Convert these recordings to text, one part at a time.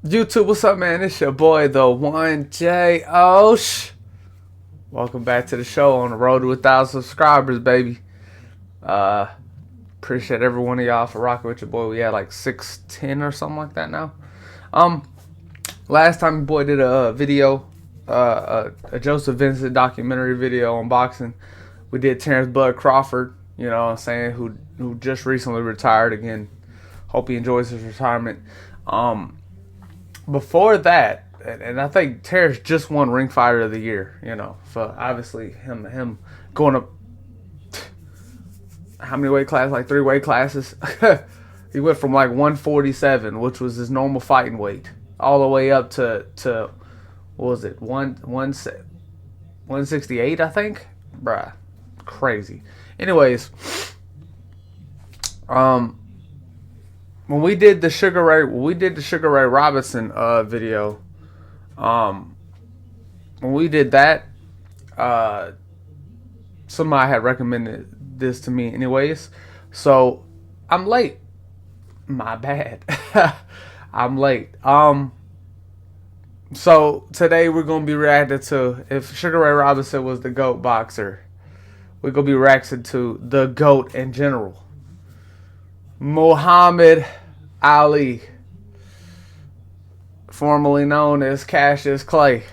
YouTube, what's up, man? It's your boy, the 1J Osh. Welcome back to the show on the road to 1,000 subscribers, baby. Appreciate every one of y'all for rocking with your boy. We had like 610 or something like that now. Last time your boy did a video, a Joseph Vincent documentary video on boxing. We did Terrence Bud Crawford, you know what I'm saying, who just recently retired again. Hope he enjoys his retirement. Before that, and I think Terrence just won Ring Fighter of the Year, you know, so obviously him going up, how many weight classes? Like 3 weight classes. He went from like 147, which was his normal fighting weight, all the way up to what was it, 168, I think, bruh, crazy. Anyways, when we did the Sugar Ray Robinson video, when we did that, somebody had recommended this to me anyways, so I'm late. My bad. I'm late. So today we're gonna be reacting to, if Sugar Ray Robinson was the GOAT boxer, we're gonna be reacting to the GOAT in general, Muhammad Ali, formerly known as Cassius Clay.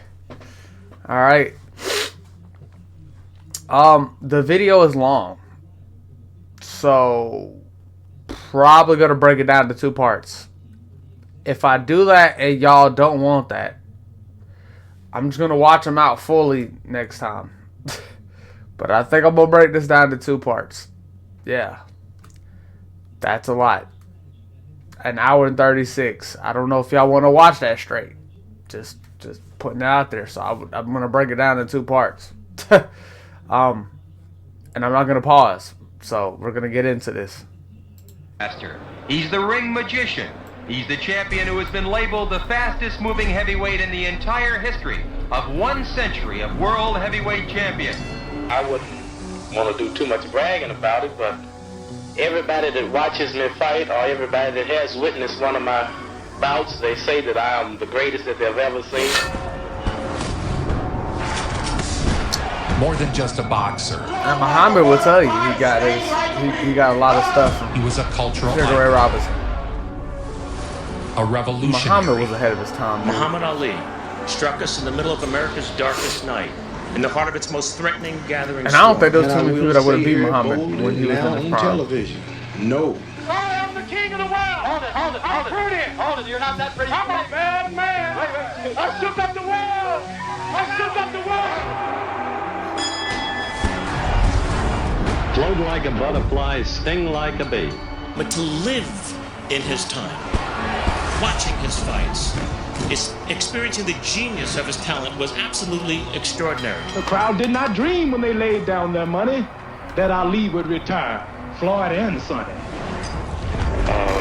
All right. The video is long, so probably gonna break it down to 2 parts. If I do that and y'all don't want that, I'm just gonna watch them out fully next time. But I think I'm gonna break this down to 2 parts. Yeah, that's a lot. An hour and 36. I don't know if y'all want to watch that straight. Just putting it out there. So I'm gonna break it down in 2 parts. And I'm not gonna pause. So we're gonna get into this. He's the ring magician. He's the champion who has been labeled the fastest moving heavyweight in the entire history of 1 century of world heavyweight champion. I wouldn't want to do too much bragging about it, but everybody that watches me fight, or everybody that has witnessed one of my bouts, they say that I am the greatest that they've ever seen. More than just a boxer. And Muhammad will tell you he got a lot of stuff from He was a cultural Sugar Ray Robinson. A revolutionary. Muhammad was ahead of his time, man. Muhammad Ali struck us in the middle of America's darkest night, in the heart of its most threatening gathering. And I don't think there was too many people that would have beat Muhammad when he was in his prime. Television. No. I am the king of the world. Hold it. I'm pretty. Hold it. You're not that pretty. I'm a bad man. Wait. I shook up the world. Float like a butterfly, sting like a bee. But to live in his time, watching his fights, experiencing the genius of his talent was absolutely extraordinary. The crowd did not dream when they laid down their money that Ali would retire, Floyd and Sonny.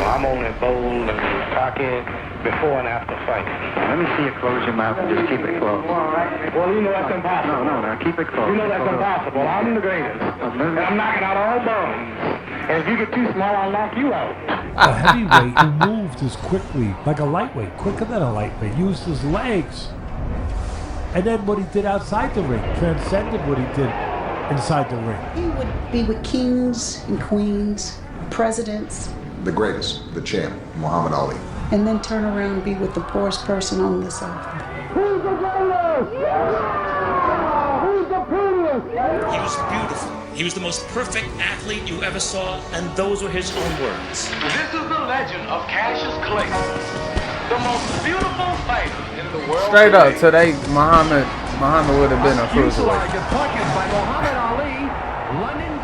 I'm only bold and cocky before and after fighting. Let me see you close your mouth and just keep it closed. Well, you know that's impossible. No, keep it closed. You know that's impossible. I'm the greatest. And I'm knocking out all bones. And if you get too small, I'll knock you out. A heavyweight who moved as quickly, like a lightweight, quicker than a lightweight, used his legs. And then what he did outside the ring transcended what he did inside the ring. He would be with kings and queens, presidents. The greatest, the champ, Muhammad Ali. And then turn around and be with the poorest person on this earth. Who's the greatest? Who's the prettiest? He was beautiful. He was the most perfect athlete you ever saw, and those were his own words. This is the legend of Cassius Clay, the most beautiful fighter in the world. Straight up, today Muhammad would have been a cruiserweight.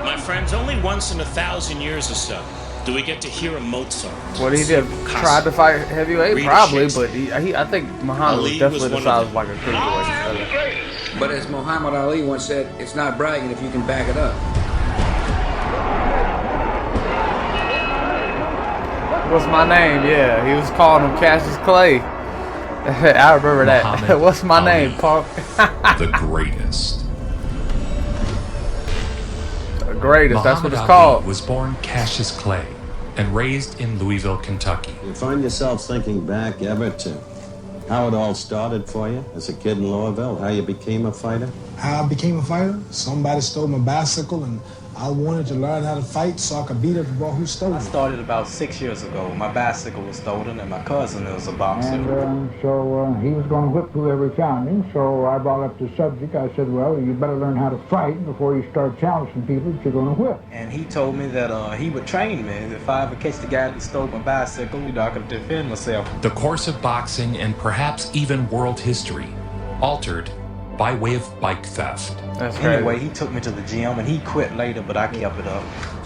My friends, only once in 1,000 years or so do we get to hear a Mozart. What he did, tried to fight heavyweight, probably, but I think Muhammad was definitely the size of like a cruiserweight. But as Muhammad Ali once said, it's not bragging if you can back it up. What's my name? Yeah, he was calling him Cassius Clay. I remember that. What's my name, punk? The greatest. The greatest, that's what it's Muhammad Ali called. was born Cassius Clay and raised in Louisville, Kentucky. You find yourself thinking back ever to How it all started for you as a kid in Louisville, how you became a fighter? How I became a fighter? Somebody stole my bicycle and I wanted to learn how to fight so I could beat up the boy who stole it. I started about 6 years ago. My bicycle was stolen and my cousin was a boxer. And so he was going to whip whoever found him, so I brought up the subject. I said, well, you better learn how to fight before you start challenging people that you're going to whip. And he told me that he would train me. If I ever catch the guy that stole my bicycle, I could defend myself. The course of boxing and perhaps even world history altered by way of bike theft. Anyway, he took me to the gym and he quit later, but I kept it up.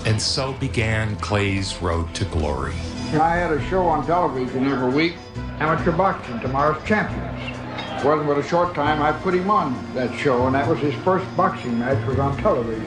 And so began Clay's road to glory. I had a show on television every week, Amateur Boxing, Tomorrow's Champions. Wasn't but a short time I put him on that show, and that was his first boxing match was on television.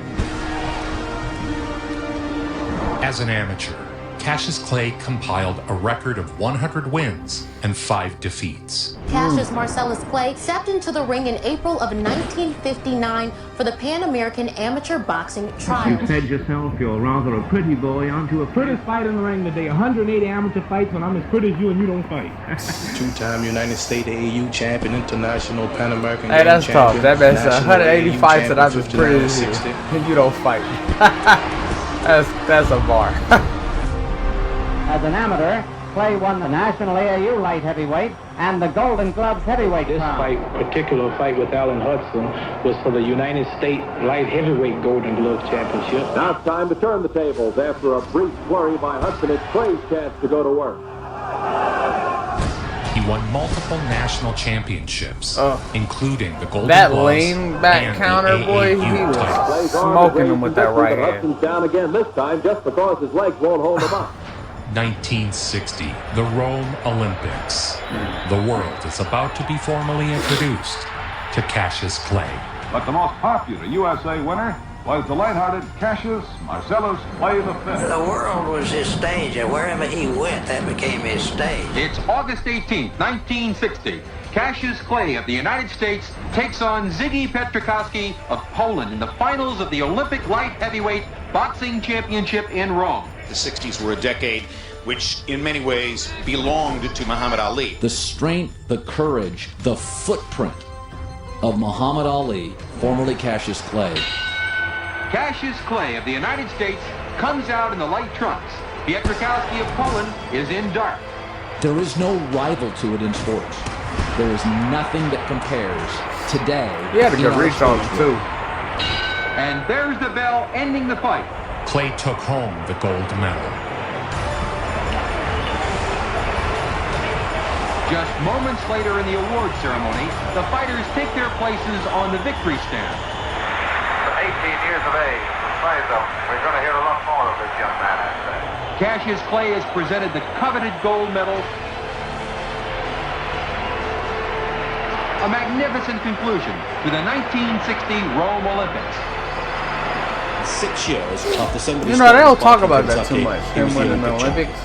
As an amateur, Cassius Clay compiled a record of 100 wins and 5 defeats. Cassius Marcellus Clay stepped into the ring in April of 1959 for the Pan American Amateur Boxing Trials. You said yourself you're rather a pretty boy, aren't you? A prettiest fight in the ring today. 180 amateur fights when I'm as pretty as you and you don't fight. Two-time United States AAU champion, international Pan American Hey, that's tough. champion, That man's national 180 AAU fights and I'm champion, as pretty as you. 59, 60. And you don't fight. That's a bar. As an amateur, Clay won the National AAU Light Heavyweight and the Golden Gloves Heavyweight This particular fight with Allen Hudson was for the United States Light Heavyweight Golden Glove Championship. Now it's time to turn the tables. After a brief flurry by Hudson, it's Clay's chance to go to work. He won multiple national championships, including the Golden That Gloves lean back and counter, the boy, AAU he was titles. smoking him with that right hand. Hudson's down again this time just because his legs won't hold him up. 1960, the Rome Olympics. The world is about to be formally introduced to Cassius Clay. But the most popular USA winner was the lighthearted Cassius Marcellus Clay V. The world was his stage, and wherever he went, that became his stage. It's August 18th, 1960. Cassius Clay of the United States takes on Ziggy Petrikowski of Poland in the finals of the Olympic Light Heavyweight Boxing Championship in Rome. The 60s were a decade which in many ways belonged to Muhammad Ali. The strength, the courage, the footprint of Muhammad Ali, formerly Cassius Clay. Cassius Clay of the United States comes out in the light trunks. Pietrkowski of Poland is in dark. There is no rival to it in sports. There is nothing that compares today. He had a good reach on him too. And there's the bell ending the fight. Clay took home the gold medal. Just moments later in the award ceremony, the fighters take their places on the victory stand. 18 years of age, we're going to hear a lot more of this young man after that. Cassius Clay has presented the coveted gold medal. A magnificent conclusion to the 1960 Rome Olympics. 6 years after somebody. You know, they don't talk about that too much. Him winning the Olympics.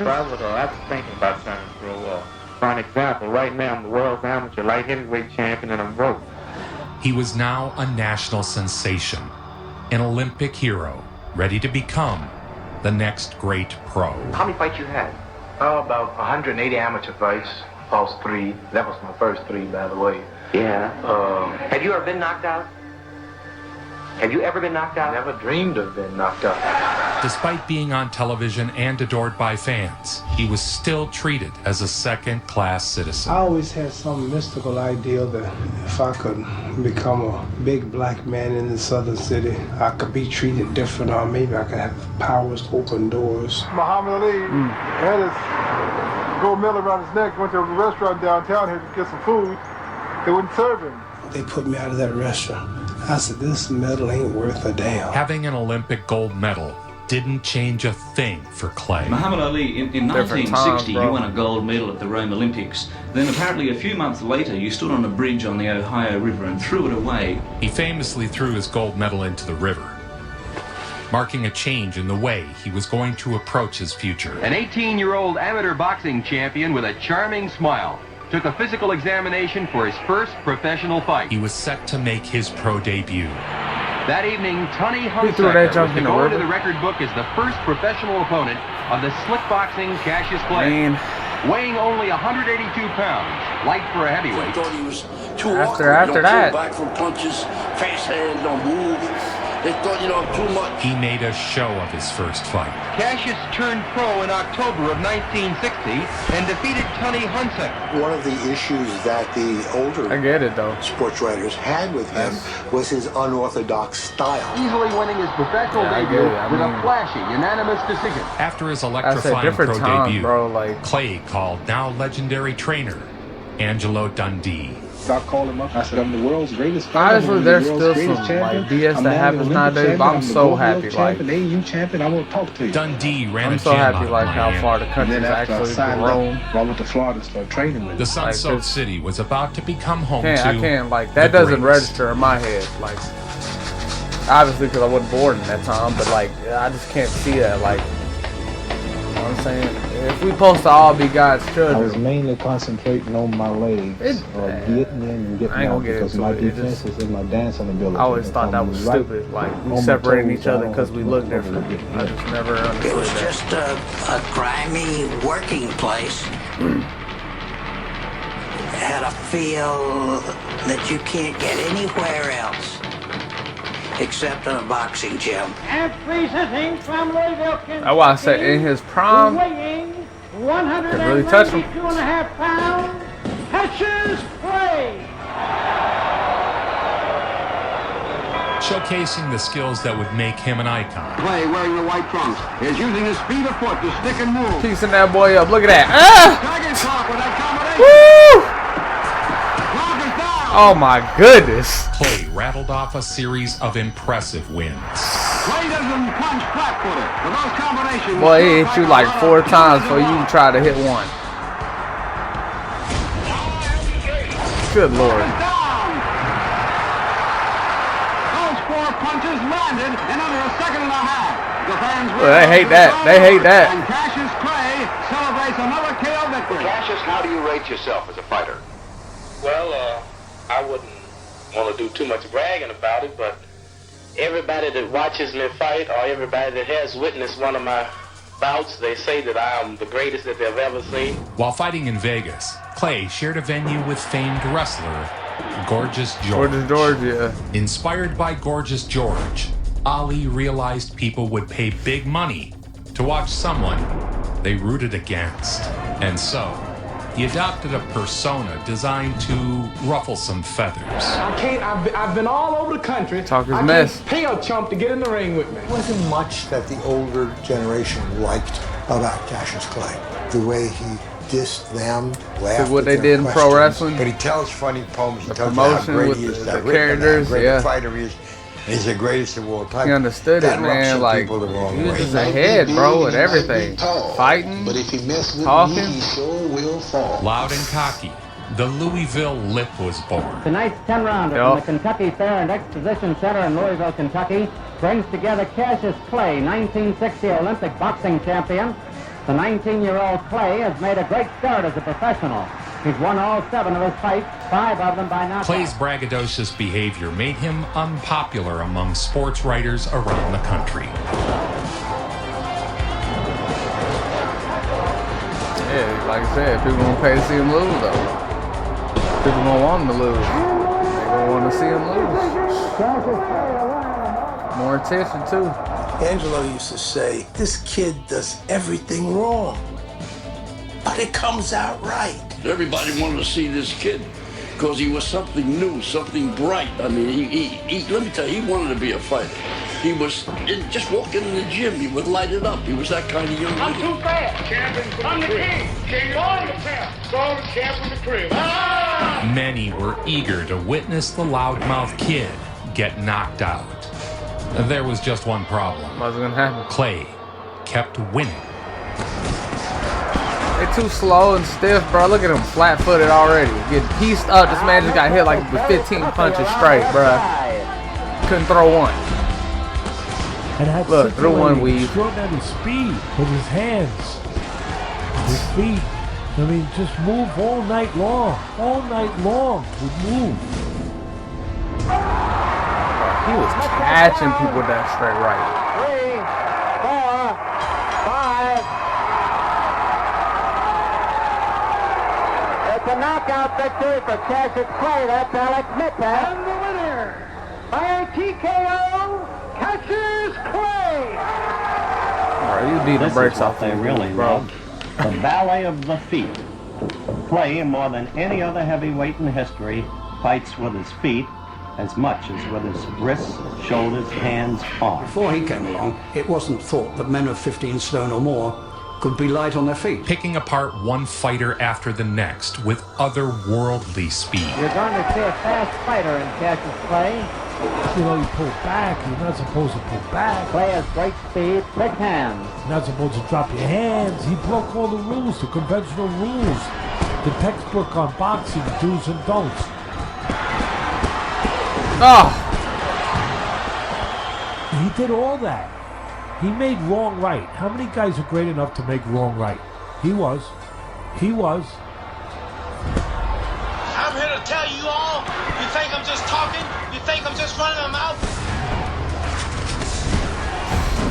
I was thinking about trying to grow up. For an example, right now I'm the world's amateur light heavyweight champion and I'm broke. He was now a national sensation, an Olympic hero, ready to become the next great pro. How many fights you had? Oh, about 180 amateur fights. Lost 3. That was my first 3, by the way. Yeah. Have you ever been knocked out? Have you ever been knocked out? Never dreamed of being knocked out. Despite being on television and adored by fans, he was still treated as a second-class citizen. I always had some mystical idea that if I could become a big black man in the southern city, I could be treated different, or maybe I could have powers to open doors. Muhammad Ali had his gold medal around his neck, went to a restaurant downtown here to get some food. They wouldn't serve him. They put me out of that restaurant. I said, this medal ain't worth a damn. Having an Olympic gold medal didn't change a thing for Clay. Muhammad Ali, in 1960, you won a gold medal at the Rome Olympics. Then apparently a few months later, you stood on a bridge on the Ohio River and threw it away. He famously threw his gold medal into the river. marking a change in the way he was going to approach his future. An 18-year-old amateur boxing champion with a charming smile took a physical examination for his first professional fight. He was set to make his pro debut. That evening, Tony Hunsaker was to go into the record book as the first professional opponent of the slick boxing Cassius Clay. Weighing only 182 pounds, light for a heavyweight. Thought he was too after awkward, that, back from punches, fast hands, don't move. They thought, too much. He made a show of his first fight. Cassius turned pro in October of 1960 and defeated Tony Hunsaker. One of the issues that the older sports writers had with him was his unorthodox style. Easily winning his professional debut with a flashy, unanimous decision. After his electrifying pro debut, Clay called now legendary trainer Angelo Dundee. So I called him up. I said, I'm the world's greatest fighter. Honestly, there's still some like BS that happens nowadays, but I'm so happy. Like, AU champion, I want to talk to you. Dundee ran I'm a so gym happy, out of like Miami. how far the country's actually grown. I went to Florida to start training with. The sun-soaked city was about to become home to. I can't like that doesn't register in my head. Like, obviously because I wasn't born in that time, but like I just can't see that. Like, you know what I'm saying? If we supposed to all be God's children. I was mainly concentrating on my legs, getting in and getting out, because my defense is in my dancing ability. I always thought that was stupid. Like, we separating each other because we look different. I just never understood It was that. just a grimy working place. Had a feel that you can't get anywhere else except in a boxing gym. And presenting from Louisville, Kentucky. That's why I said in his prime, weighing could really touch him. 192.5 pounds, Cassius Clay. Showcasing the skills that would make him an icon. Clay, wearing the white trunks, is using his speed of foot to stick and move. Piecing that boy up. Look at that. Oh my goodness. Clay rattled off a series of impressive wins. Clay doesn't punch flat-footed, but those combinations... Boy, he hit you like 4 times before you try to hit one. Good Lord. Those 4 punches landed in under a second and a half. The fans they hate that. They hate that. And Cassius Clay celebrates another KO victory. Cassius, how do you rate yourself as a fighter? Well, I wouldn't want to do too much bragging about it, but everybody that watches me fight or everybody that has witnessed one of my bouts, they say that I am the greatest that they've ever seen. While fighting in Vegas, Clay shared a venue with famed wrestler Gorgeous George. Gorgeous George, yeah. Inspired by Gorgeous George, Ali realized people would pay big money to watch someone they rooted against. And so, he adopted a persona designed to ruffle some feathers. I've been all over the country. Talk his mess. Can't pay a chump to get in the ring with me. There wasn't much that the older generation liked about Cassius Clay. The way he dissed them, laughed what at they their did in pro questions. wrestling. But he tells funny poems. He The tells you how promotion great with he is, the how characters, great yeah. a fighter he is. He's the greatest of all time. He understood that it, man. Like, people the wrong he was way. just ahead, bro, at everything. Fighting, But if he messes with talking. me, he sure will fall. Loud and cocky, the Louisville Lip was born. Tonight's 10-rounder from the Kentucky Fair and Exposition Center in Louisville, Kentucky, brings together Cassius Clay, 1960 Olympic boxing champion. The 19-year-old Clay has made a great start as a professional. He's won all 7 of his fights, 5 of them by knockout. Clay's braggadocious behavior made him unpopular among sports writers around the country. Yeah, like I said, people gonna pay to see him lose, though. People gonna want him to lose. They gonna want to see him lose. More attention, too. Angelo used to say, this kid does everything wrong, but it comes out right. Everybody wanted to see this kid because he was something new, something bright. I mean, he let me tell you, he wanted to be a fighter. He was just walking in the gym, he would light it up. He was that kind of young man. I'm too fast. I'm the king. King on the camp. Go to camp in the crib. Ah! Many were eager to witness the loudmouth kid get knocked out. There was just one problem. What's gonna happen? Clay kept winning. They're too slow and stiff, bro. Look at him, flat-footed already. Getting pieced up. This man just got hit like with 15 punches straight, bro. Couldn't throw one. and had Look, through one circulating weave. extraordinary speed with his hands, his feet. I mean, just move all night long. All night long would move. He was catching people with that straight right. 3, 4, 5. It's a knockout victory for Cassius Clay. That's Alex Mitchell. And the winner by TKO, Cassius Clay. Alright, you beat the brakes off they really bro. love. The ballet of the feet. Clay, more than any other heavyweight in history, fights with his feet as much as with his wrists, shoulders, hands, arms. Before he came along, it wasn't thought that men of 15 stone or more could be light on their feet. Picking apart one fighter after the next with otherworldly speed. You're going to see a fast fighter in Cassius Clay. You know, you pull back. You're not supposed to pull back. Clay has great speed, quick hands. You're not supposed to drop your hands. He broke all the rules, the conventional rules. The textbook on boxing, do's and don'ts. Oh! He did all that. He made wrong right. How many guys are great enough to make wrong right? He was. He was. I'm here to tell you all, you think I'm just talking? You think I'm just running my mouth?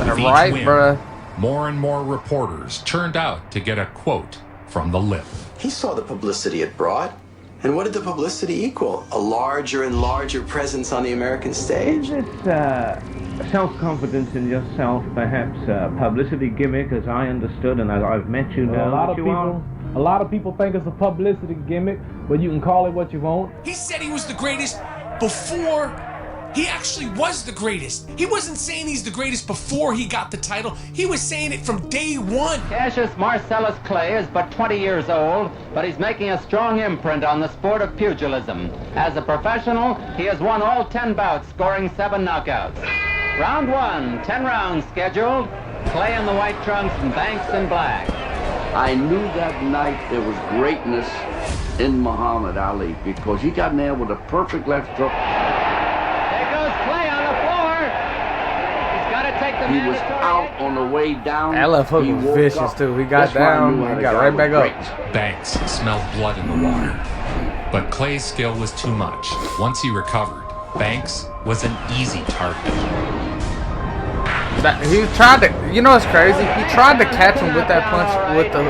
With each Right, win, bruh. more and more reporters turned out to get a quote from the lip. He saw the publicity it brought. And what did the publicity equal? A larger and larger presence on the American stage? It's self-confidence in yourself, perhaps publicity gimmick, as I understood, and as I've met you now. A lot of people think it's a publicity gimmick, but you can call it what you want. He said he was the greatest before he actually was the greatest. He wasn't saying he's the greatest before he got the title. He was saying it from day one. Cassius Marcellus Clay is but 20 years old, but he's making a strong imprint on the sport of pugilism. As a professional, he has won all 10 bouts, scoring 7 knockouts. Round 1, 10 rounds scheduled. Clay in the white trunks and Banks in black. I knew that night there was greatness in Muhammad Ali because he got in there with a perfect left hook. There goes Clay on the floor. He's got to take the He was mandatory. out on the way down. That left hook He was woke vicious up. too. He got That's why I down, knew how he the got guy right back was up. great. Banks smelled blood in the water. But Clay's skill was too much. Once he recovered, Banks was an easy target. He tried to, you know what's crazy? He tried to catch him with that punch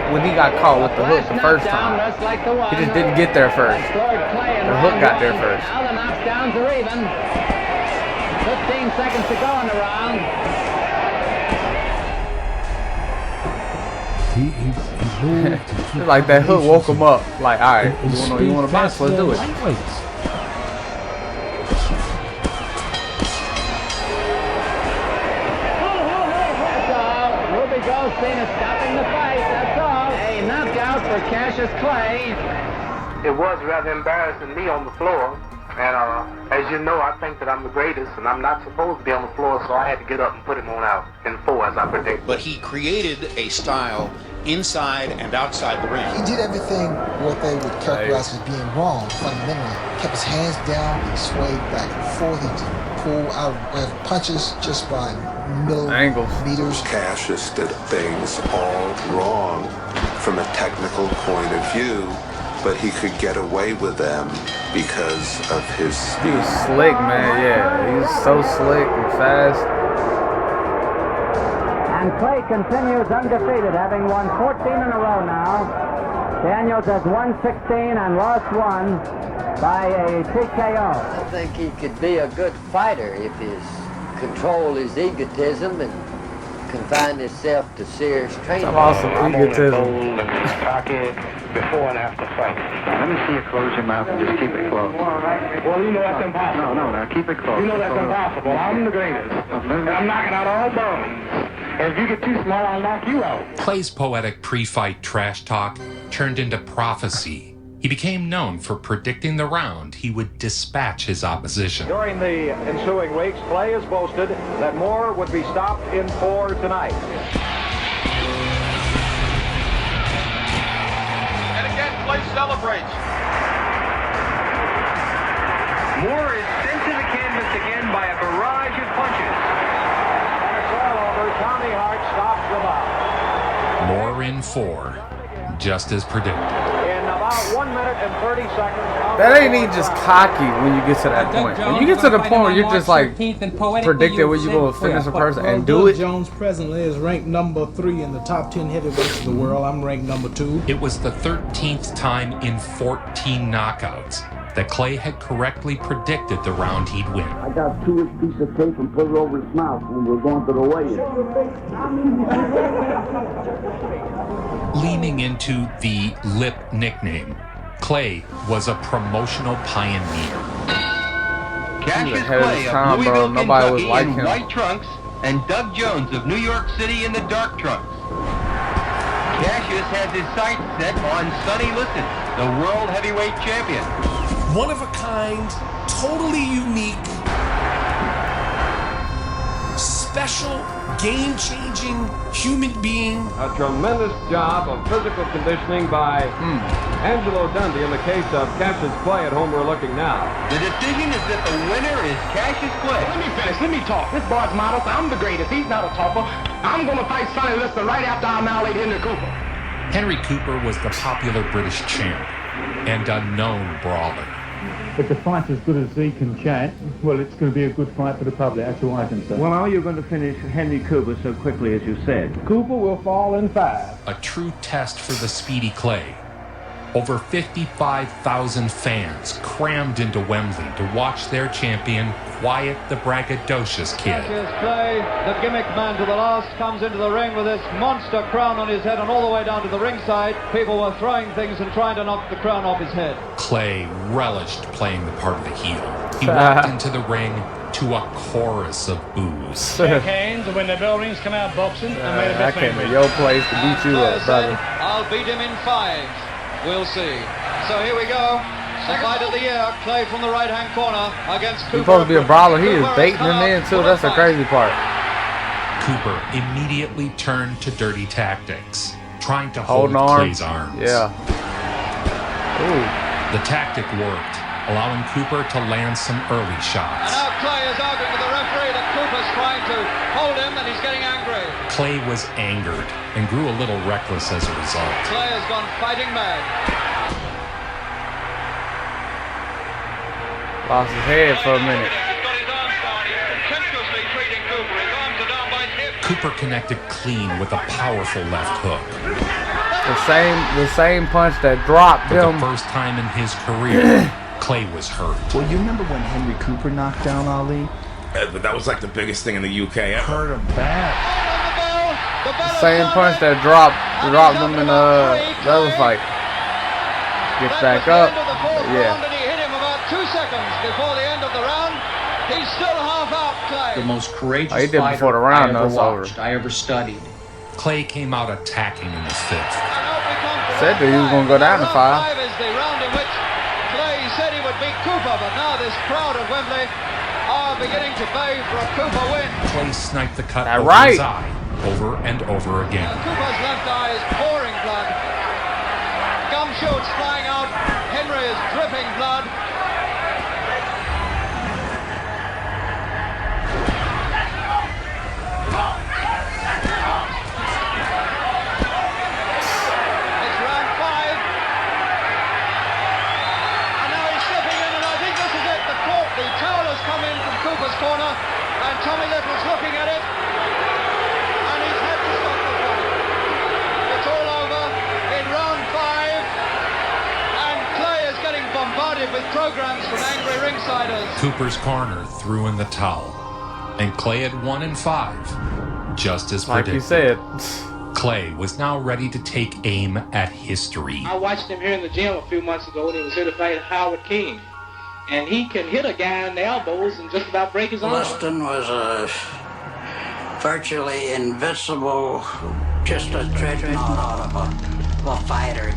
when he got caught with the hook the first time. He just didn't get there first. The hook got there first. Now the knockdowns are even. 15 seconds to go in the round. He moved. It's like that hook woke him up. Like, all right, you want to box? Let's do it. Goldstein is stopping the fight, that's all. A knockout for Cassius Clay. It was rather embarrassing me on the floor. And as you know, I think that I'm the greatest, and I'm not supposed to be on the floor, so I had to get up and put him on out in 4 as I predicted. But he created a style inside and outside the ring. He did everything what they would characterize as being wrong, fundamentally. Kept his hands down, he swayed back and forth, he pulled out punches just by millimeters. Cassius did things all wrong from a technical point of view, but he could get away with them because of his speed. He was slick, man, yeah. He's so slick and fast. And Clay continues undefeated, having won 14 in a row now. Daniels has won 16 and lost 1 by a TKO. I think he could be a good fighter if he control his egotism and confine himself to serious training. I'm awesome egotism. Bold and cocky before and after fight. Let me see you close your mouth and just keep it closed. Well, you know that's impossible. No, keep it closed. You know that's impossible. I'm the greatest. And I'm knocking out all bones. And if you get too small, I'll knock you out. Clay's poetic pre-fight trash talk turned into prophecy. He became known for predicting the round he would dispatch his opposition. During the ensuing weeks, Clay has boasted that Moore would be stopped in 4 tonight. And again, Clay celebrates. Moore is sent to the canvas again by a barrage of punches. 4, just as predicted. In about 1 minute and 30 seconds. That ain't even just cocky when you get to that point. When you get to the point where you're just like predicting where you're going to finish a person and do it. Jones presently is ranked number 3 in the top 10 heavyweights of the world. I'm ranked number 2. It was the 13th time in 14 knockouts that Clay had correctly predicted the round he'd win. I got a 2-inch piece of tape and put it over his mouth when we were going to the weigh-in. Leaning into the Lip nickname, Clay was a promotional pioneer. Cassius Clay of Louisville, Kentucky in white trunks, and Doug Jones of New York City in the dark trunks. Cassius has his sights set on Sonny Liston, the world heavyweight champion. One of a kind, totally unique, special, game-changing human being. A tremendous job of physical conditioning by Angelo Dundee in the case of Cassius Clay at home we're looking now. The decision is that the winner is Cassius Clay. Let me finish. Let me talk. This boy's model. I'm the greatest. He's not a topper. I'm going to fight Sonny Liston right after I annihilate Henry Cooper. Henry Cooper was the popular British champ and a known brawler. If the fight's as good as Zeke and Chad, well, it's going to be a good fight for the public. That's all I can say. Well, how are you going to finish Henry Cooper so quickly as you said? Cooper will fall in 5. A true test for the speedy Clay. Over 55,000 fans crammed into Wembley to watch their champion quiet the braggadocious kid. Cassius Clay, the gimmick man to the last, comes into the ring with this monster crown on his head, and all the way down to the ringside, people were throwing things and trying to knock the crown off his head. Clay relished playing the part of the heel. He walked into the ring to a chorus of boos. Shake hands, and when the bell rings, come out boxing. I came to your place to beat you up, brother. I'll beat him in 5. We'll see. So here we go. The fight of the year. Clay from the right-hand corner against Cooper. He's supposed to be a brawler. He is baiting him in, too. That's the crazy part. Cooper immediately turned to dirty tactics, trying to hold arms. Clay's arms. Yeah. Ooh. The tactic worked, allowing Cooper to land some early shots. And now Clay is arguing with the referee that Cooper's trying to hold him, and he's getting angry. Clay was angered and grew a little reckless as a result. Clay has gone fighting mad. Lost his head for a minute. Cooper connected clean with a powerful left hook. The same punch that dropped For him. the first time in his career, Clay was hurt. Well, you remember when Henry Cooper knocked down Ali? That was like the biggest thing in the UK ever. Hurt him bad. Same punch that dropped him in the other fight. Gets back up. Yeah. And he hit him about 2 seconds before the end of the round. He's still half out, Clay. The most courageous he did before the round, I ever though, watched, I ever studied. Clay came out attacking in the 5th. Said that he was going to go down to 5. 5 is the round in which Clay said he would beat Cooper, but now this crowd at Wembley are beginning to bay for a Cooper win. Clay sniped the cut That over right. his eye over and over again. Cooper's left eye is pouring blood. Gum shoots flying out. Henry is dripping blood. It's round 5. And now he's slipping in, and I think this is it. The towel has come in from Cooper's corner, and Tommy Little's looking at it. And he's had to stop the fight. It's all over in round 5. And Clay is getting bombarded with programs from angry ringsiders. Cooper's corner threw in the towel, and Clay had won in 5, just as Like predicted. you said. Clay was now ready to take aim at history. I watched him here in the gym a few months ago when he was here to fight Howard King. And he can hit a guy in the elbows and just about break his arm. Liston was a virtually invincible, just a dreadnought of a fighter.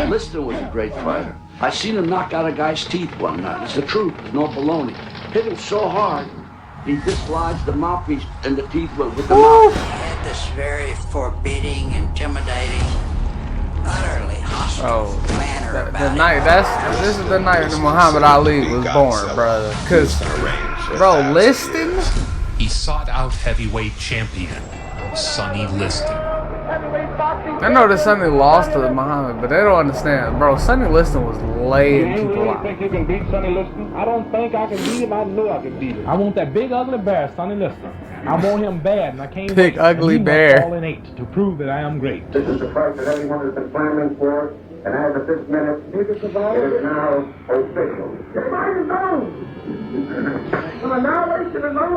Liston was a great fighter. I seen him knock out a guy's teeth one night. It's the truth. There's no baloney. Hit him so hard, he dislodged the mouthpiece and the teeth went with the mouth. He had this very forbidding, intimidating, utterly hostile manner about him. This is the night that Muhammad Ali was born, brother. Cause, bro, Liston. He sought out heavyweight champion Sonny Liston. Heavyweight boxing I know that Sonny lost to Muhammad, but they don't understand. Bro, Sonny Liston was laying You people really out. think you can beat Sonny Liston? I don't think I can beat him. I know I can beat him. I want that big ugly bear, Sonny Liston. I want him bad, and I can't wait. Big ugly and he bear. must fall in 8 to prove that I am great. This is the price that everyone has been clamoring for, and as of this minute, it is now official.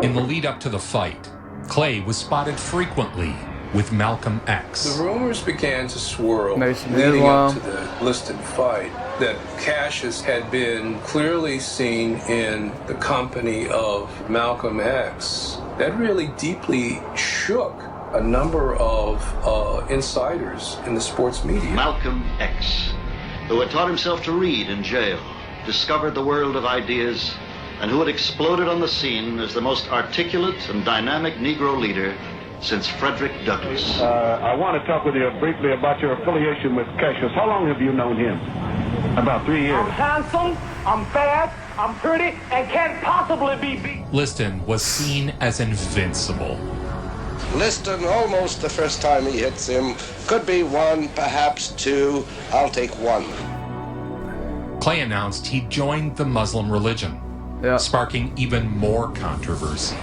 In the lead up to the fight, Clay was spotted frequently with Malcolm X. The rumors began to swirl Nation leading Islam. up to the Liston fight that Cassius had been clearly seen in the company of Malcolm X. That really deeply shook a number of insiders in the sports media. Malcolm X, who had taught himself to read in jail, discovered the world of ideas, and who had exploded on the scene as the most articulate and dynamic Negro leader since Frederick Douglass. I want to talk with you briefly about your affiliation with Cassius. How long have you known him? About 3 years. I'm handsome, I'm fast, I'm pretty, and can't possibly be beat. Liston was seen as invincible. Liston, almost the first time he hits him. Could be 1, perhaps 2. I'll take 1. Clay announced he joined the Muslim religion, sparking even more controversy.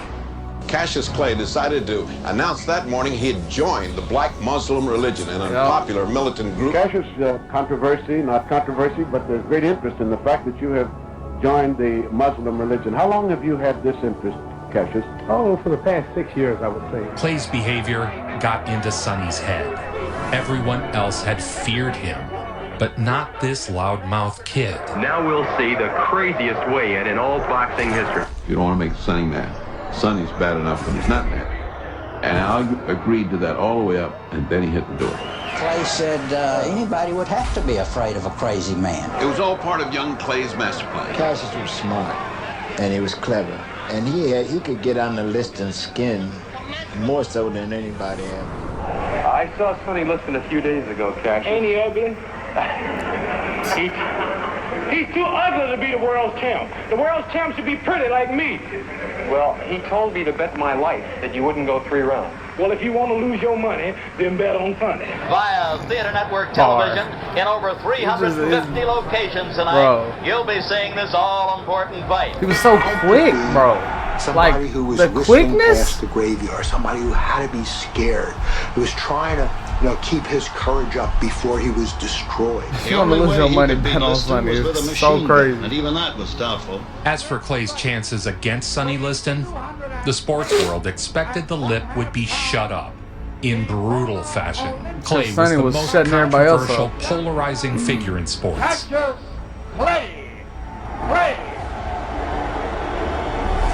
Cassius Clay decided to announce that morning he had joined the Black Muslim religion, an unpopular militant group. Cassius, controversy, not controversy, but there's great interest in the fact that you have joined the Muslim religion. How long have you had this interest, Cassius? Oh, for the past 6 years, I would say. Clay's behavior got into Sonny's head. Everyone else had feared him, but not this loudmouth kid. Now we'll see the craziest weigh-in in all boxing history. You don't want to make Sonny mad. Sonny's bad enough when he's not mad. And I agreed to that all the way up, and then he hit the door. Clay said anybody would have to be afraid of a crazy man. It was all part of young Clay's master plan. Cassius was smart, and he was clever. And he could get under Liston's skin more so than anybody else. I saw Sonny Liston a few days ago, Cassius. Ain't he ugly? He's too ugly to be the world's champ. The world's champ should be pretty like me. Well, he told me to bet my life that you wouldn't go 3 rounds. Well, if you want to lose your money, then bet on Sunday. Via Theater Network Television in over 350 locations tonight, you'll be seeing this all-important fight. He was so quick, bro. Somebody Like, who was the whistling quickness? past the graveyard, somebody who had to be scared, who was trying to, keep his courage up before he was destroyed. If you want to lose your money, bet on Sunday. It's so crazy. And even that was doubtful. As for Clay's chances against Sonny Liston, the sports world expected the lip would be shut up in brutal fashion. Clay was Sonny the was most shutting everybody else controversial, up. polarizing figure in sports. Cassius Clay.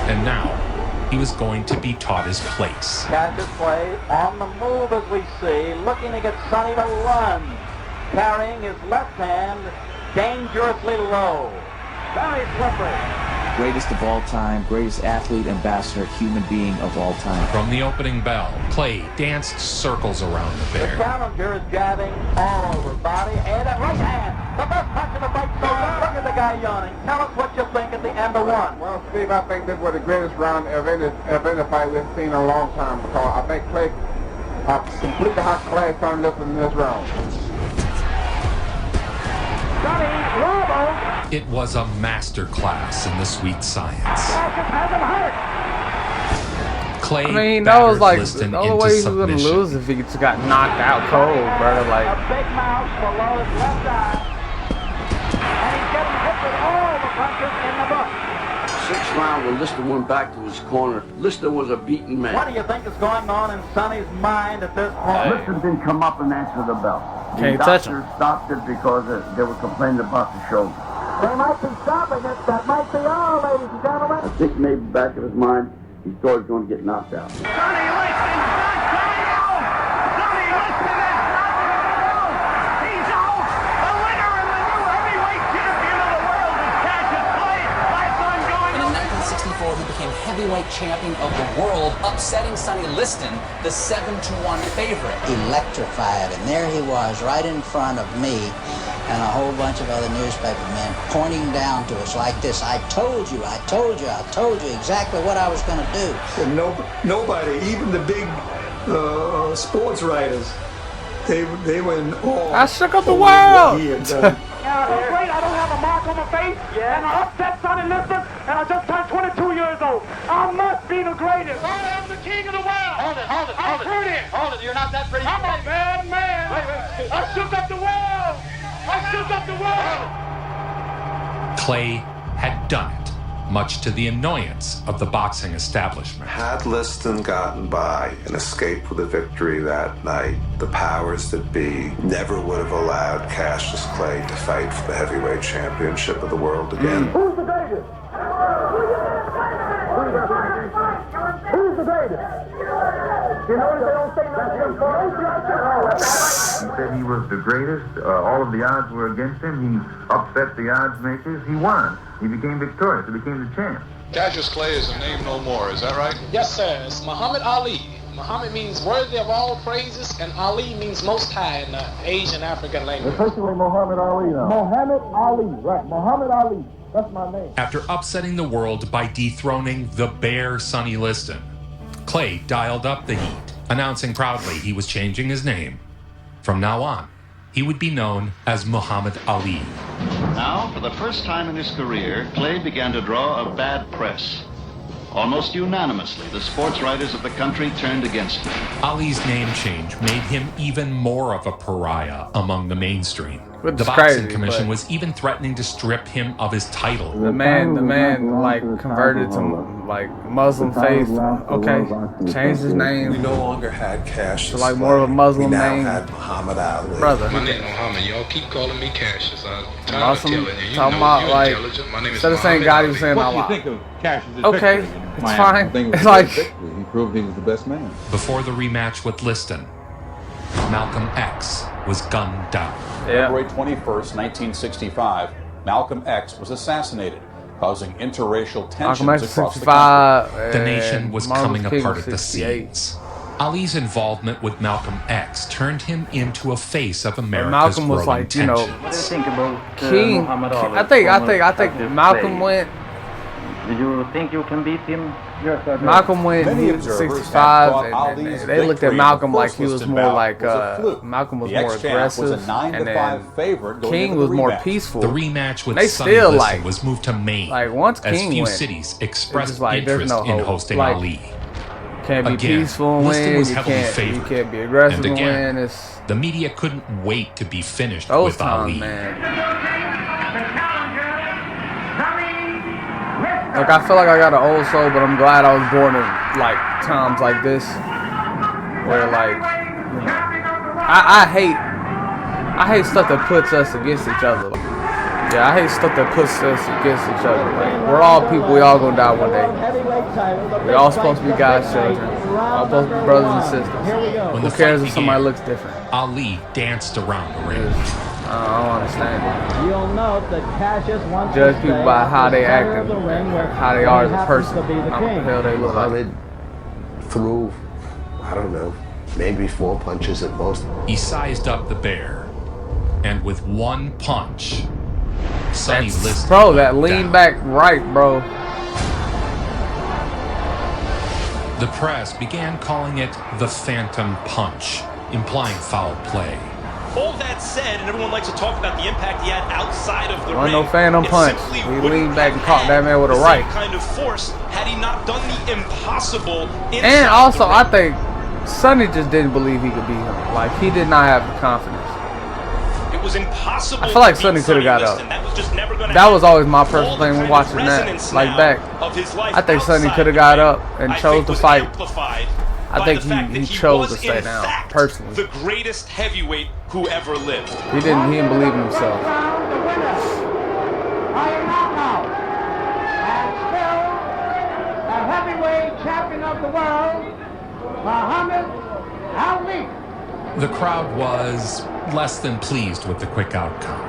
And now, he was going to be taught his place. Cassius Clay on the move as we see, looking to get Sonny to run, carrying his left hand dangerously low. Very slippery. Greatest of all time, greatest athlete, ambassador, human being of all time. From the opening bell, Clay danced circles around the The bear. challenger is jabbing all over body and at right hand. The best punch of the fight song. Look at the guy yawning. Tell us what you think at the end of 1. Well, Steve, I think this was the greatest round of any fight we've seen in a long time, because I think Clay completely outclassed Sonny Liston in this round. Sonny Robo. It was a master class in the sweet science. Cassius has him hurt. Clay I mean, he knows, like, Liston the only into way he was going to submission. lose if he just got knocked out cold, bro. Like, A big mouth below his left eye. And he's getting hit with all the punches in the book. 6th round, when Liston went back to his corner, Liston was a beaten man. What do you think is going on in Sonny's mind at this point? Liston didn't come up and answer the bell. Can't touch him. Stopped it because they were complaining about the shoulder. They might be stopping it. That might be all, ladies and gentlemen. I think maybe back of his mind, he thought he was going to get knocked out. Sonny Liston knocked Sonny out. Sonny Liston is knocked out. He's out. The winner and the new heavyweight champion of the world is Cassius Clay. Life's ongoing. And in 1964, he became heavyweight champion of the world, upsetting Sonny Liston, the 7-1 favorite. Electrified, and there he was right in front of me and a whole bunch of other newspaper men pointing down to us like this. I told you exactly what I was going to do. And nobody, even the big sports writers, They were in awe. I shook up the world. He had done. So great, I don't have a mark on my face, and I upset Sonny Liston, and I just turned 22 years old. I must be the greatest. I am the king of the world. Hold it. I'm pretty. Hold it, you're not that pretty. I'm a bad man. Wait. I shook up the world. Clay had done it, much to the annoyance of the boxing establishment. Had Liston gotten by and escaped with a victory that night, the powers that be never would have allowed Cassius Clay to fight for the heavyweight championship of the world again. Who's the greatest? Who's the greatest? You notice they don't say nothing. He said he was the greatest. All of the odds were against him. He upset the odds makers. He won. He became victorious. He became the champ. Cassius Clay is a name no more. Is that right? Yes, sir. It's Muhammad Ali. Muhammad means worthy of all praises, and Ali means most high in the Asian African language. Officially Muhammad Ali now. Muhammad Ali, right. Muhammad Ali. That's my name. After upsetting the world by dethroning the Bear Sonny Liston, Clay dialed up the heat, announcing proudly he was changing his name. From now on, he would be known as Muhammad Ali. Now, for the first time in his career, Clay began to draw a bad press. Almost unanimously, the sports writers of the country turned against him. Ali's name change made him even more of a pariah among the mainstream. Which The is Boxing crazy, Commission but- was even threatening to strip him of his title. The man, like converted to like Muslim faith. Okay, changed his We name no longer had Cassius to like more of a Clay. Muslim We now name. had Muhammad Ali. Brother, My name is Muhammad. Y'all keep calling me Cassius. I'm tired of Muslim, telling you. You talking know about you're like intelligent. My name is instead of saying God, he was saying What do you Allah. think of Cassius' Okay, victory in it's Miami? fine. I think it was It's a like great victory. He proved he was the best man. Before the rematch with Liston, Malcolm X was gunned down. February 21st, 1965, Malcolm X was assassinated, causing interracial tensions Malcolm X across the 65. country. The nation was Martin coming Luther King apart was at the 68. seams. Ali's involvement with Malcolm X turned him into a face of America's Malcolm was growing like, you know, tensions. What do you think about King. Muhammad Ali? I think Malcolm went. Do you think you can beat him? Yes, I do. Malcolm went Many in observers have 65, thought and Ali's they looked at victory Malcolm in the like first he was listed more bout like was a fluke. Malcolm was The more ex-champ was a aggressive, 9-5 and then favorite going King into the was more rematch. peaceful. The rematch with They Sonny still Liston like was moved to Maine, like once as King few went, cities it's expressed just like there's interest no in hope. hosting Like, Ali. Can't be Again, peaceful and Liston win. was You heavily can't favored. be aggressive And and again, win. It's the media couldn't wait to be finished those with times, Ali. man. Like I feel like I got an old soul, but I'm glad I was born in like times like this, where like, you know, I hate stuff that puts us against each other. Yeah, I hate stuff that puts us against each other. Like, we're all people. We all gonna die one day. We all supposed to be God's children. We're all supposed to be brothers and sisters. When Who the cares fight if somebody began, looks different? Ali danced around the ring. I don't understand it. You'll note that Cassius wants Judge to people stay by at how the they act center of and the ring where how they are he as a happens person. to be the How the king. hell they look like. Muhammad threw, I don't know, maybe 4 punches at most. He sized up the bear, and with one punch, Sonny Liston Bro, that went lean down. back right, bro. The press began calling it the Phantom Punch, implying foul play. All that said, and everyone likes to talk about the impact he had outside of the Wasn't ring. no phantom it punch. simply He wouldn't leaned back and have caught that man with a the right. same kind of force had he not done the impossible inside And also, the ring. I think Sonny just didn't believe he could beat him. Like, he did not have the confidence. It was impossible. I feel like to Sonny beat could have got Liston. up. That was just never gonna That was happen. always my personal All the thing when kind watching of that. resonance Like, now back. of his life I think Sonny outside could have the got ring, up and I chose think to was fight. amplified I by think the fact that he chose to was, stay in down, fact, personally. the greatest heavyweight who ever lived. He didn't believe in himself. I am now, and still the heavyweight champion of the world, Muhammad Ali. The crowd was less than pleased with the quick outcome.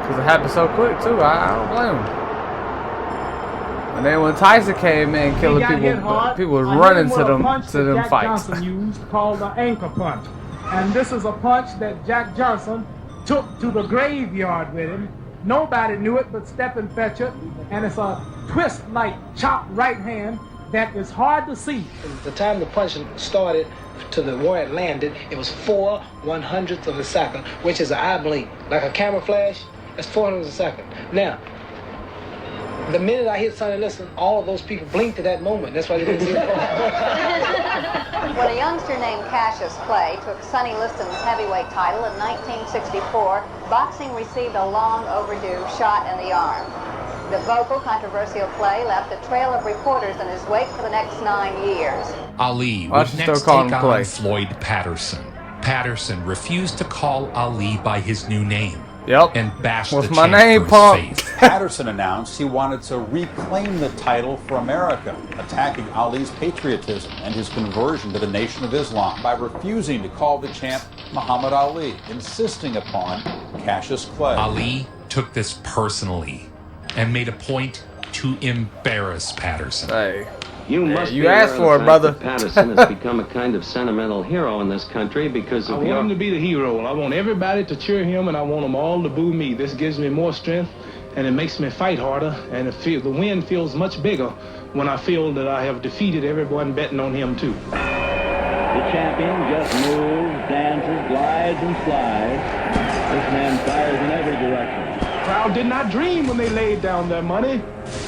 Because it happened so quick, too. I don't blame him. And then when Tyson came in killing people was running to them Jack fights. Johnson used called the anchor punch. And this is a punch that Jack Johnson took to the graveyard with him. Nobody knew it but Stephen Fetcher. And it's a twist like chop right hand that is hard to see. The time the punch started to the where it landed, it was 4/100th of a second, which is an eye blink. Like a camera flash, that's 400th of a second. Now, the minute I hit Sonny Liston, all of those people blinked at that moment. That's why they didn't see it. When a youngster named Cassius Clay took Sonny Liston's heavyweight title in 1964, boxing received a long overdue shot in the arm. The vocal, controversial Clay left a trail of reporters in his wake for the next 9 years. Ali would next take on Floyd Patterson. Patterson refused to call Ali by his new name. Yep. And bashed What's the my champ name, for his faith. Patterson announced he wanted to reclaim the title for America, attacking Ali's patriotism and his conversion to the Nation of Islam by refusing to call the champ Muhammad Ali, insisting upon Cassius Clay. Ali took this personally and made a point to embarrass Patterson. Hey. You asked for it, brother. Patterson has become a kind of sentimental hero in this country because of I want him to be the hero. I want everybody to cheer him, and I want them all to boo me. This gives me more strength, and it makes me fight harder, and the win feels much bigger when I feel that I have defeated everyone betting on him, too. The champion just moves, dances, glides, and slides. This man fires in every direction. The crowd did not dream when they laid down their money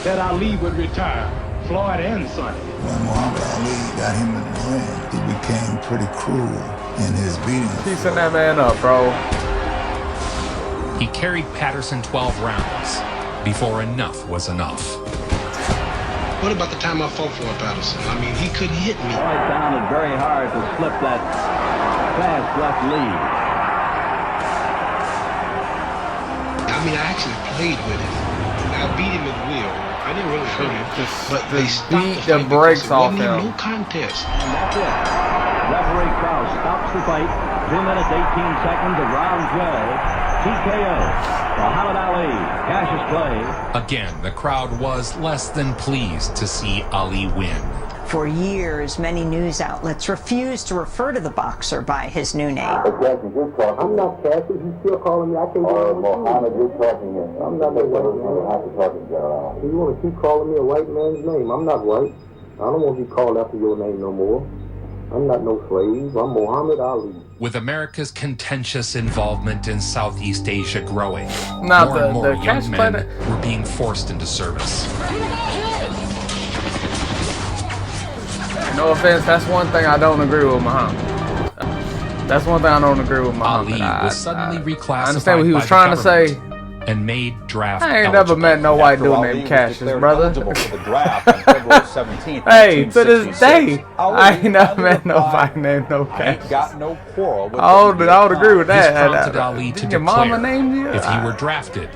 that Ali would retire. Floyd and Sonny. When Muhammad Ali got him in the ring, he became pretty cruel in his beating. Piecing that man up, bro. He carried Patterson 12 rounds before enough was enough. What about the time I fought for Patterson? I mean, he couldn't hit me. Floyd found it very hard to slip that fast left lead. I mean, I actually played with him. I beat him at will. I didn't really hurt him, but they stopped the brakes off him. No contest. And that's it. Referee Krause stops the fight. 2 minutes, 18 seconds of round 12. TKO. Muhammad Ali, Cassius Clay. Again, the crowd was less than pleased to see Ali win. For years, many news outlets refused to refer to the boxer by his new name. I'm not Cassius. He's still calling me. I can't get Mohammed, you're talking in. I'm not that white man. You want to keep calling me a white man's name? I'm not white. I don't want to be called after your name no more. I'm not no slave. I'm Muhammad Ali. With America's contentious involvement in Southeast Asia growing, Now, more and more the young men were being forced into service. No offense, that's one thing I don't agree with Muhammad. That's one thing I don't agree with Muhammad. Ali was suddenly reclassified. I understand what he was trying to say. And made draft. I ain't never met no white dude named Cassius, brother. For the draft on February 17th, hey, to this day, I ain't never met nobody named no Cassius. Got no quarrel with I would agree with that. This prompted Ali to your mama declare named you? if he were drafted,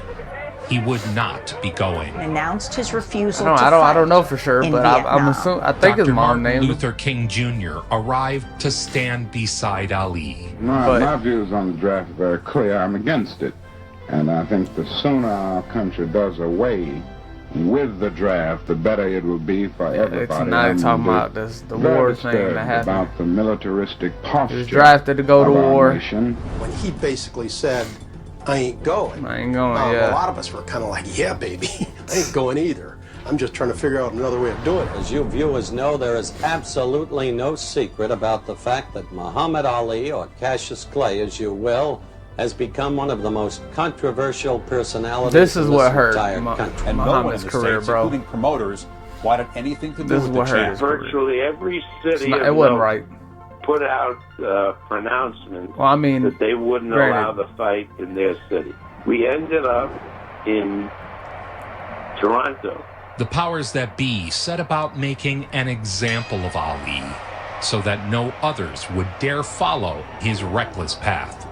he would not be going. Announced his refusal I don't know for sure, but I'm assuming. I think his mom named him. Luther King Jr. arrived to stand beside Ali. My views on the draft are very clear. I'm against it. And I think the sooner our country does away with the draft, the better it will be for everybody. It's not talking about this, the war thing that happened. About the militaristic posture. He was drafted to go to war. When he basically said, I ain't going. I ain't going, yeah. A lot of us were kind of like, yeah, baby, I ain't going either. I'm just trying to figure out another way of doing it. As you viewers know, there is absolutely no secret about the fact that Muhammad Ali, or Cassius Clay, as you will, has become one of the most controversial personalities in this entire country. And no one in the States, including promoters, wanted anything to do with the champ. Virtually every city it wasn't right. Put out pronouncements that they wouldn't allow the fight in their city. We ended up in Toronto. The powers that be set about making an example of Ali so that no others would dare follow his reckless path.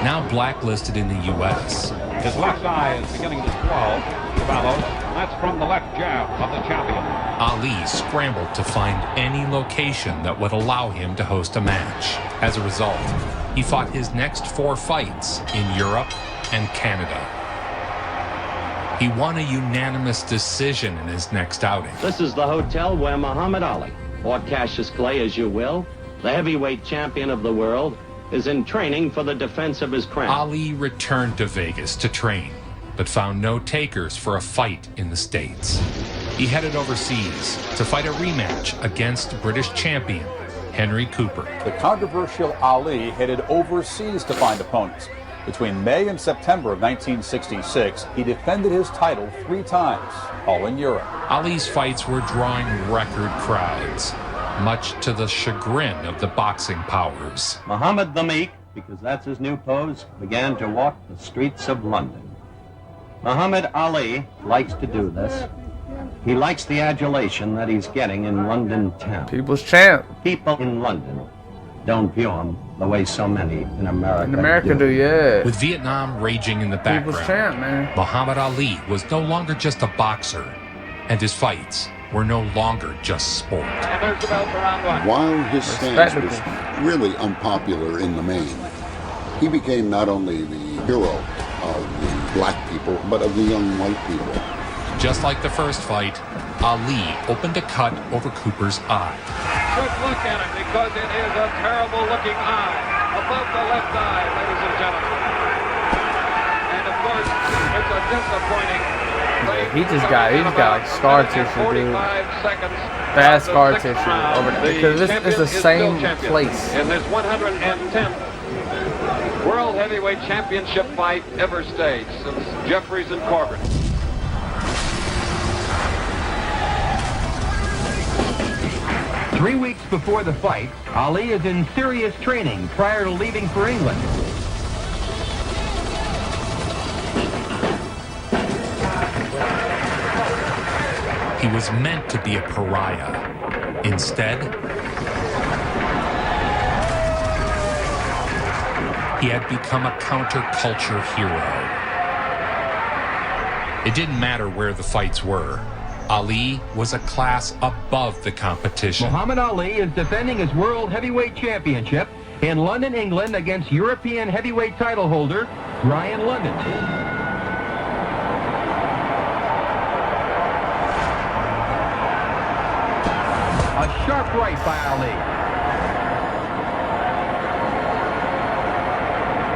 Now blacklisted in the U.S. His left eye is beginning to swell, develop. That's from the left jab of the champion. Ali scrambled to find any location that would allow him to host a match. As a result, he fought his next 4 fights in Europe and Canada. He won a unanimous decision in his next outing. This is the hotel where Muhammad Ali, or Cassius Clay as you will, the heavyweight champion of the world, is in training for the defense of his crown. Ali returned to Vegas to train, but found no takers for a fight in the States. he headed overseas to fight a rematch against British champion Henry Cooper. The controversial Ali headed overseas to find opponents. Between May and September of 1966, he defended his title 3 times, all in Europe. Ali's fights were drawing record crowds, much to the chagrin of the boxing powers. Muhammad the Meek, because that's his new pose, began to walk the streets of London. Muhammad Ali likes to do this. He likes the adulation that he's getting in London town. People's champ. People in London don't view him the way so many in America In America do, yeah. With Vietnam raging in the background, People's champ, man. Muhammad Ali was no longer just a boxer, and his fights were no longer just sport. And there's the bell for round 1. While his stance was really unpopular in the main, he became not only the hero of the black people, but of the young white people. Just like the first fight, Ali opened a cut over Cooper's eye. Good look at it, because it is a terrible looking eye. Above the left eye, ladies and gentlemen. And of course, it's a disappointing thing. He just got like scar tissue, dude. Bad scar tissue over there. Because it's the same place. In this 110th World Heavyweight Championship fight ever staged since Jeffries and Corbin. Three weeks before the fight, Ali is in serious training prior to leaving for England. He was meant to be a pariah. Instead, he had become a counterculture hero. It didn't matter where the fights were. Ali was a class above the competition. Muhammad Ali is defending his World Heavyweight Championship in London, England against European heavyweight title holder Brian London. A sharp right by Ali.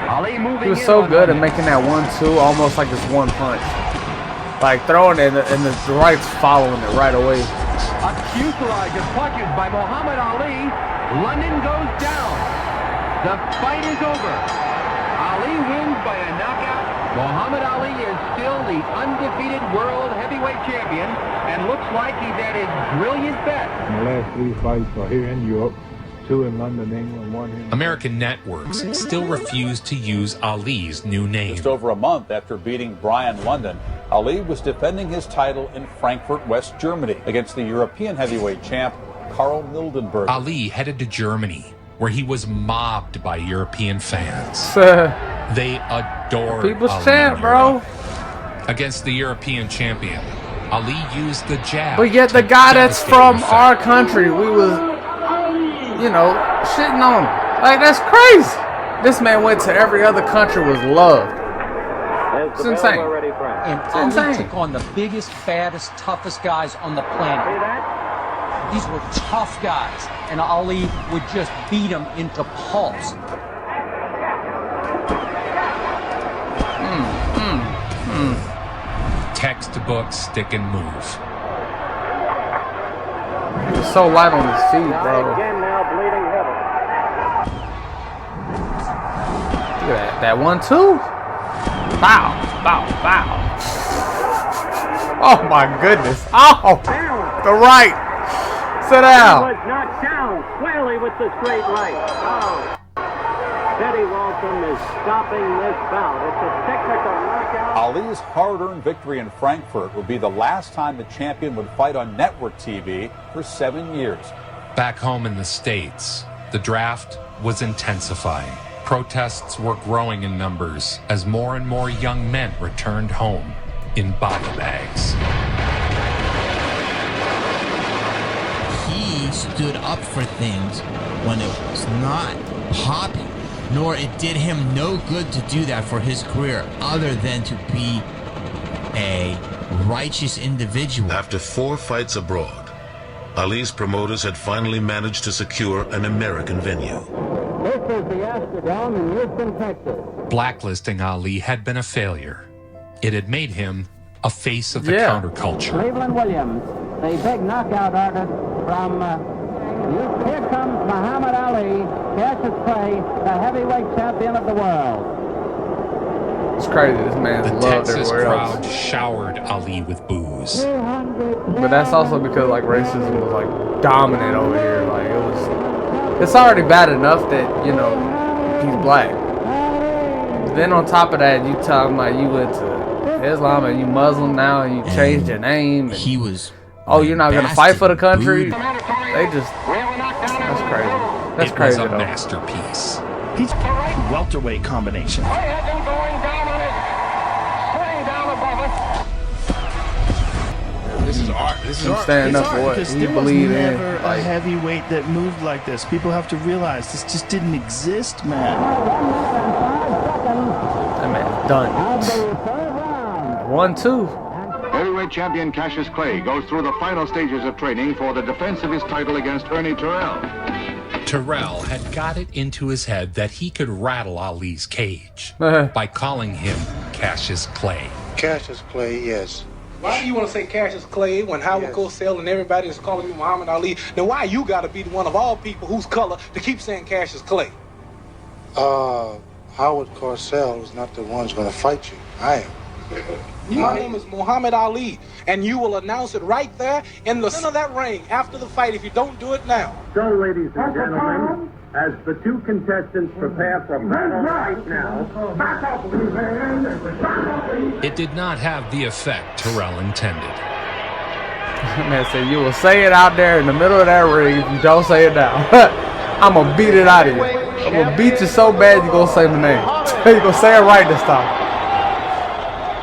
Ali moving. He was so good at making that 1-2 almost like this one punch. Like throwing it and the right's following it right away. A fuselage of punches by Muhammad Ali. London goes down. The fight is over. Ali wins by a knockout. Muhammad Ali is still the undefeated world heavyweight champion and looks like he's at his brilliant best. The last 3 fights are here in Europe, 2 in London, England, 1 in... American networks still refuse to use Ali's new name. Just over a month after beating Brian London, Ali was defending his title in Frankfurt, West Germany, against the European heavyweight champ, Karl Mildenberger. Ali headed to Germany, where he was mobbed by European fans. They adored People's Ali. champ, bro. Against the European champion, Ali used the jab. But yet the guy that's from our country, we was, you know, shitting on him. Like, that's crazy. This man went to every other country, was loved. It's insane. And Ali took on the biggest, baddest, toughest guys on the planet. These were tough guys, and Ali would just beat them into pulps. Textbook stick and move. He was so light on his feet, bro. Again now bleeding heavily. Look at that. That 1-2. Bow, bow, bow. Oh my goodness. Oh, the right. Sit down. He was knocked down squarely with the straight right. Oh. Teddy Walton is stopping this bout. It's a technical knockout. Ali's hard-earned victory in Frankfurt would be the last time the champion would fight on network TV for 7 years. Back home in the States, the draft was intensifying. Protests were growing in numbers as more and more young men returned home in body bags. He stood up for things when it was not popular, nor it did him no good to do that for his career other than to be a righteous individual. After 4 fights abroad, Ali's promoters had finally managed to secure an American venue. This is the Astrodome in Houston, Texas. Blacklisting Ali had been a failure. It had made him a face of the Yeah. counterculture. Cleveland Williams, the big knockout artist from. Here comes Muhammad Ali, Cassius Clay, the heavyweight champion of the world. It's crazy. This man's The loved Texas everywhere crowd else. showered Ali with booze. But that's also because like racism was like dominant over here. Like it was. It's already bad enough that he's black. Then on top of that, you talking about you went to Islam and you Muslim now and you changed your name. And, he was. Oh, you're not gonna fight for the country? They just. That's crazy. That's It crazy was a though. masterpiece. He's welterweight combination. This is art. This is Him art. standing up for what Because he there was believed in. never a heavyweight that moved like this. People have to realize this just didn't exist, man. That man's done. 1-2. Heavyweight champion Cassius Clay goes through the final stages of training for the defense of his title against Ernie Terrell. Terrell had got it into his head that he could rattle Ali's cage by calling him Cassius Clay. Cassius Clay, yes. Why do you want to say Cassius Clay when Howard Cosell and everybody is calling you Muhammad Ali? Then why you got to be the one of all people whose color to keep saying Cassius Clay? Howard Cosell is not the one who's going to fight you. I am. My name is Muhammad Ali, and you will announce it right there in the center of that ring after the fight if you don't do it now. So, ladies and gentlemen, as the two contestants prepare for battle right now, It did not have the effect Terrell intended. Man said you will say it out there in the middle of that ring if you don't say it now. I'm gonna beat it out of you. I'm gonna beat you so bad you're gonna say my name. You're gonna say it right this time.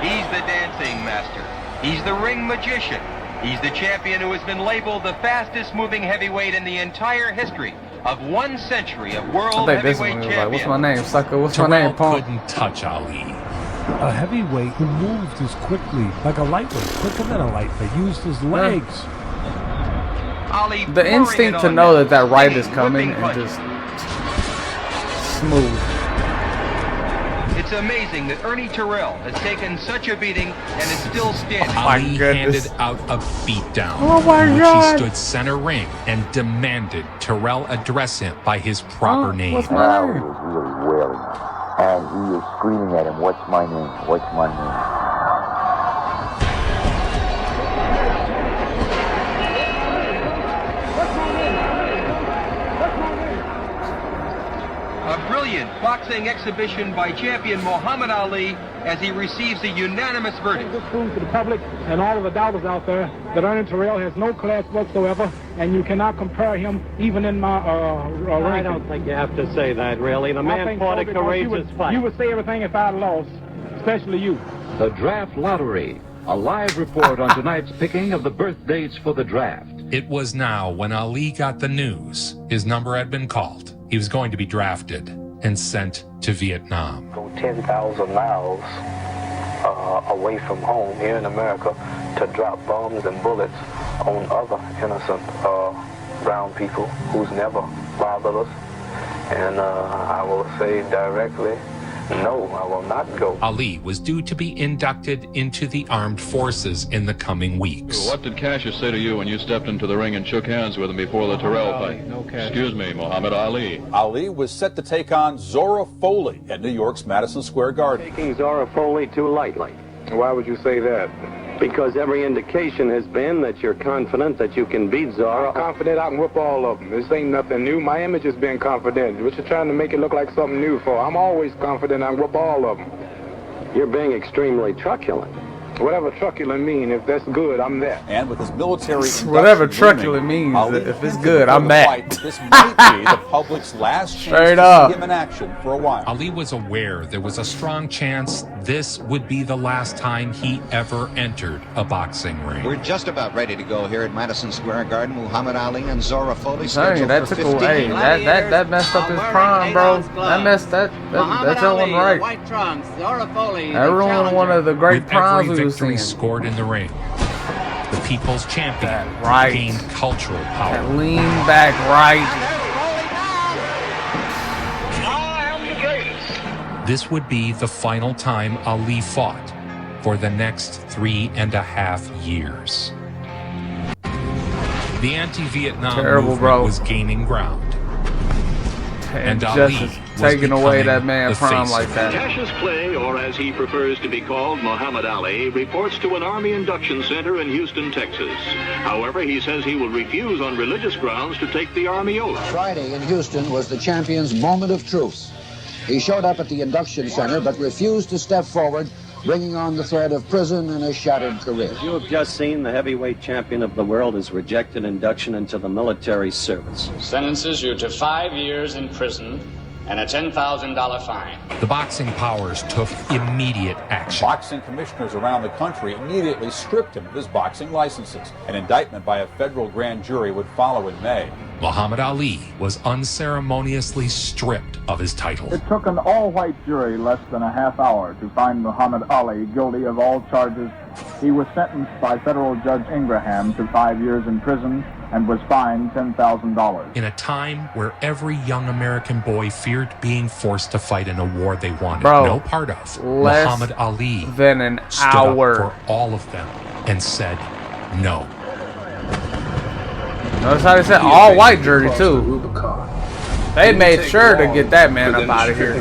He's the dancing master. He's the ring magician. He's the champion who has been labeled the fastest moving heavyweight in the entire history of 1 century of I world think this heavyweight one was like, champion. what's my name, sucker? What's Terrell my name, punk? couldn't touch Ali. A heavyweight who moved as quickly, like a lightweight, quicker than a lightweight, used his legs. Ali The instinct to know that that right is coming and just smooth. It's amazing that Ernie Terrell has taken such a beating and is still standing. Ali handed out a beatdown, Oh my in which God. he stood center ring and demanded Terrell address him by his proper name. Now he was really wailing, and he was screaming at him, "What's my name? What's my name?" A brilliant boxing exhibition by champion Muhammad Ali as he receives a unanimous verdict. This proves to the public and all of the doubters out there that Ernie Terrell has no class whatsoever, and you cannot compare him even in my I don't think you have to say that, really. The man fought a courageous fight. You would say everything if I'd lost, especially you. The Draft Lottery, a live report on tonight's picking of the birth dates for the draft. It was now when Ali got the news his number had been called. He was going to be drafted and sent to Vietnam. Go 10,000 miles away from home here in America to drop bombs and bullets on other innocent brown people who's never bothered us. And I will say directly, no, I will not go. Ali was due to be inducted into the armed forces in the coming weeks. What did Cassius say to you when you stepped into the ring and shook hands with him before the Terrell fight? Excuse me, Muhammad Ali. Ali was set to take on Zora Foley at New York's Madison Square Garden. Taking Zora Foley too lightly. Why would you say that? Because every indication has been that you're confident that you can beat Zora. I'm confident I can whip all of them. This ain't nothing new. My image has been confident. What you're trying to make it look like something new for? I'm always confident I can whip all of them. You're being extremely truculent. Whatever truculent mean, if that's good, I'm that. And with his military Whatever induction truculent looming, means, Ali if it's hinted good, before I'm the that. fight This might be the public's last chance Straight to up. see him in action for a while. Ali was aware there was a strong chance this would be the last time he ever entered a boxing ring. We're just about ready to go here at Madison Square Garden. Muhammad Ali and Zora Foley Dang, scheduled that for took 15 away. That messed up his prime, bro. That messed that wasn't right. White trunks, Zora Foley, That ruined one of the great With primes every we was victory seeing. scored in the ring, the people's champion right. gained cultural power. That lean back right. This would be the final time Ali fought for the next 3.5 years. The anti-Vietnam movement was gaining ground. And Ali was taking away that man the prime face like of that. Cassius Clay, or as he prefers to be called, Muhammad Ali, reports to an Army induction center in Houston, Texas. However, he says he will refuse on religious grounds to take the Army oath. Friday in Houston was the champion's moment of truth. He showed up at the induction center but refused to step forward, bringing on the threat of prison and a shattered career. As you have just seen, the heavyweight champion of the world has rejected induction into the military service. Sentences you to 5 years in prison and a $10,000 fine. The boxing powers took immediate action. Boxing commissioners around the country immediately stripped him of his boxing licenses. An indictment by a federal grand jury would follow in May. Muhammad Ali was unceremoniously stripped of his title. It took an all-white jury less than a half hour to find Muhammad Ali guilty of all charges. He was sentenced by federal Judge Ingraham to 5 years in prison and was fined $10,000. In a time where every young American boy feared being forced to fight in a war they wanted Bro, no part of, less Muhammad Ali than an stood hour up for all of them and said no. Notice how they said all white jury too. They made sure to get that man up out of here.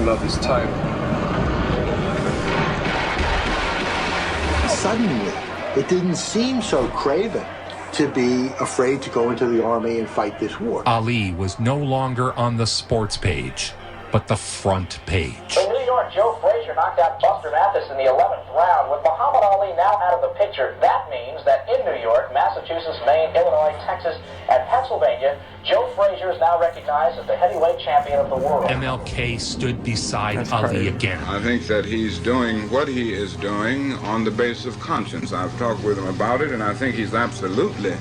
Suddenly, it didn't seem so craven to be afraid to go into the army and fight this war. Ali was no longer on the sports page, but the front page. In New York, Joe Frazier knocked out Buster Mathis in the 11th round. With Muhammad Ali now out of the picture, that means that in New York, Massachusetts, Maine, Illinois, Texas, and Pennsylvania, Joe Frazier is now recognized as the heavyweight champion of the world. MLK stood beside Ali again. I think that he's doing what he is doing on the basis of conscience. I've talked with him about it, and I think he's absolutely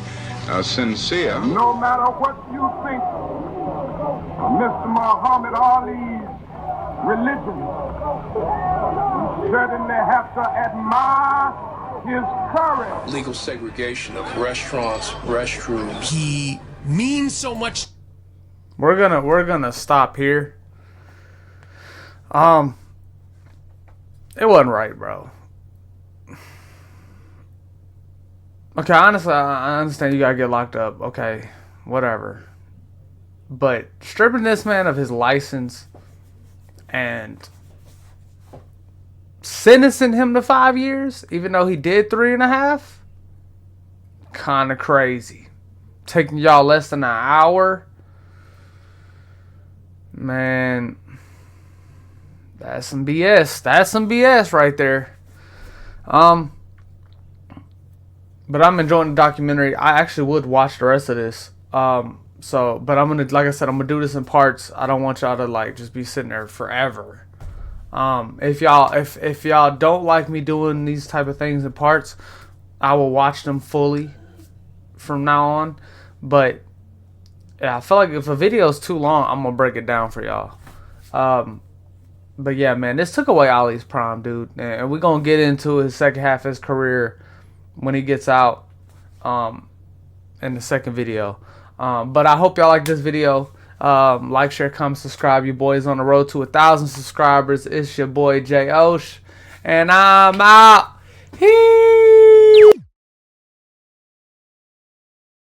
sincere. No matter what you think of Mr. Muhammad Ali's religion, you certainly have to admire his courage. Legal segregation of restaurants, restrooms. He means so much. We're gonna stop here. It wasn't right, bro. Okay, honestly, I understand you gotta get locked up. Okay, whatever. But stripping this man of his license and sentencing him to 5 years, even though he did 3.5, kind of crazy. Taking y'all less than an hour, man. That's some BS. That's some BS right there. But I'm enjoying the documentary. I actually would watch the rest of this. But I'm gonna, like I said, I'm gonna do this in parts. I don't want y'all to like just be sitting there forever. If y'all don't like me doing these type of things in parts, I will watch them fully from now on. But yeah, I feel like if a video is too long, I'm gonna break it down for y'all. But yeah, man, this took away Ali's prime, dude, and we're gonna get into his second half of his career when he gets out in the second video. But I hope y'all like this video. Like, share, comment, subscribe. Your boy's on the road to 1,000 subscribers. It's your boy J Osh, and I'm out.